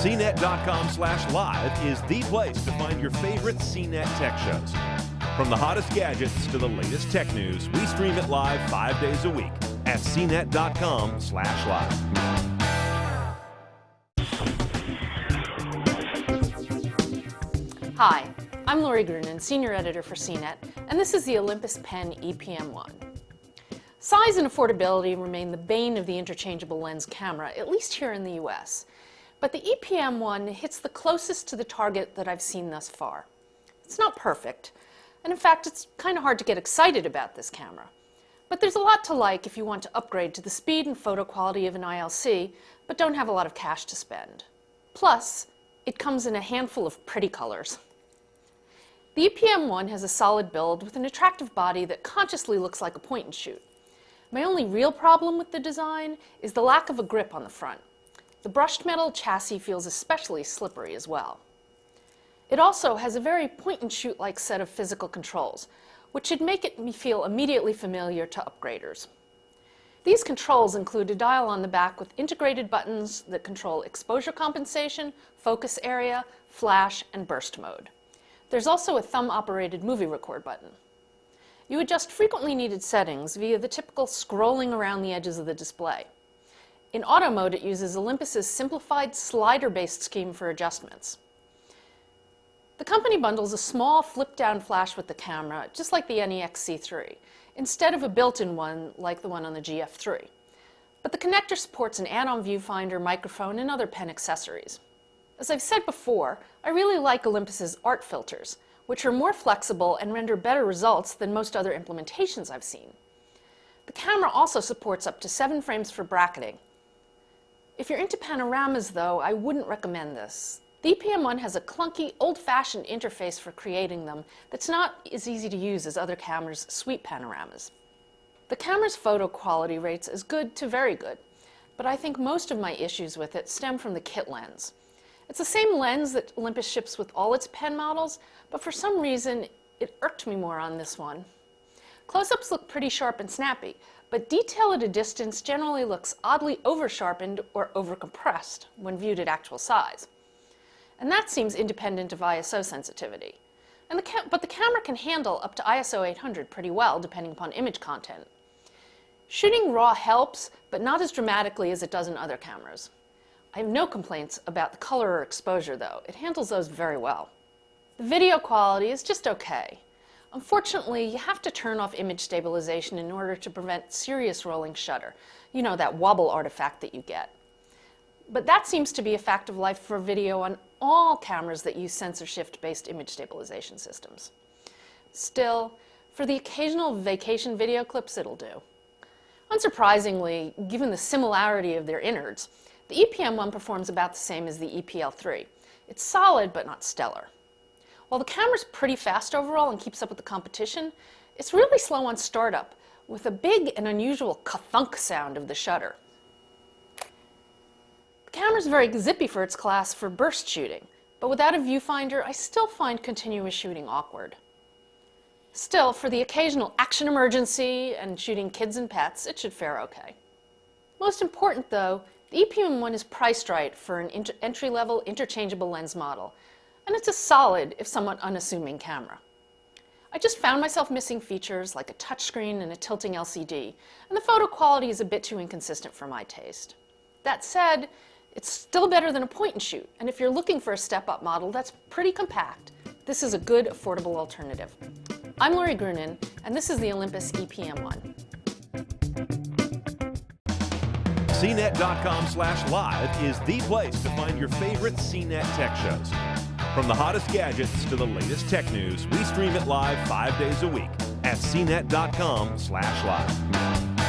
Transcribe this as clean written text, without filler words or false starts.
CNET.com/live is the place to find your favorite CNET tech shows. From the hottest gadgets to the latest tech news, we stream it live 5 days a week at CNET.com/live. Hi, I'm Lori Grunin, Senior Editor for CNET, and this is the Olympus Pen E-PM1. Size and affordability remain the bane of the interchangeable lens camera, at least here in the US. But the E-PM1 hits the closest to the target that I've seen thus far. It's not perfect, and in fact it's kind of hard to get excited about this camera. But there's a lot to like if you want to upgrade to the speed and photo quality of an ILC, but don't have a lot of cash to spend. Plus, it comes in a handful of pretty colors. The E-PM1 has a solid build with an attractive body that consciously looks like a point and shoot. My only real problem with the design is the lack of a grip on the front. The brushed metal chassis feels especially slippery as well. It also has a very point and shoot like set of physical controls, which should make me feel immediately familiar to upgraders. These controls include a dial on the back with integrated buttons that control exposure compensation, focus area, flash, and burst mode. There's also a thumb-operated movie record button. You adjust frequently needed settings via the typical scrolling around the edges of the display. In auto mode, it uses Olympus's simplified slider-based scheme for adjustments. The company bundles a small flip-down flash with the camera, just like the NEX-C3, instead of a built-in one like the one on the GF3. But the connector supports an add-on viewfinder, microphone, and other pen accessories. As I've said before, I really like Olympus's art filters, which are more flexible and render better results than most other implementations I've seen. The camera also supports up to 7 frames for bracketing. If you're into panoramas, though, I wouldn't recommend this. The E-PM1 has a clunky, old-fashioned interface for creating them that's not as easy to use as other cameras' sweet panoramas. The camera's photo quality rates as good to very good, but I think most of my issues with it stem from the kit lens. It's the same lens that Olympus ships with all its pen models, but for some reason it irked me more on this one. Close-ups look pretty sharp and snappy, but detail at a distance generally looks oddly over-sharpened or over-compressed when viewed at actual size. And that seems independent of ISO sensitivity. But the camera can handle up to ISO 800 pretty well, depending upon image content. Shooting RAW helps, but not as dramatically as it does in other cameras. I have no complaints about the color or exposure, though. It handles those very well. The video quality is just okay. Unfortunately, you have to turn off image stabilization in order to prevent serious rolling shutter. You know, that wobble artifact that you get. But that seems to be a fact of life for video on all cameras that use sensor shift-based image stabilization systems. Still, for the occasional vacation video clips, it'll do. Unsurprisingly, given the similarity of their innards, the E-PM1 performs about the same as the EPL3. It's solid, but not stellar. While the camera's pretty fast overall and keeps up with the competition, it's really slow on startup, with a big and unusual ka-thunk sound of the shutter. The camera's very zippy for its class for burst shooting, but without a viewfinder, I still find continuous shooting awkward. Still, for the occasional action emergency and shooting kids and pets, it should fare okay. Most important, though, the E-PM1 is priced right for an entry-level interchangeable lens model, and it's a solid, if somewhat unassuming, camera. I just found myself missing features like a touchscreen and a tilting LCD, and the photo quality is a bit too inconsistent for my taste. That said, it's still better than a point and shoot, and if you're looking for a step-up model that's pretty compact, this is a good, affordable alternative. I'm Lori Grunin, and this is the Olympus E-PM1. CNET.com/live is the place to find your favorite CNET tech shows. From the hottest gadgets to the latest tech news, we stream it live 5 days a week at CNET.com/live.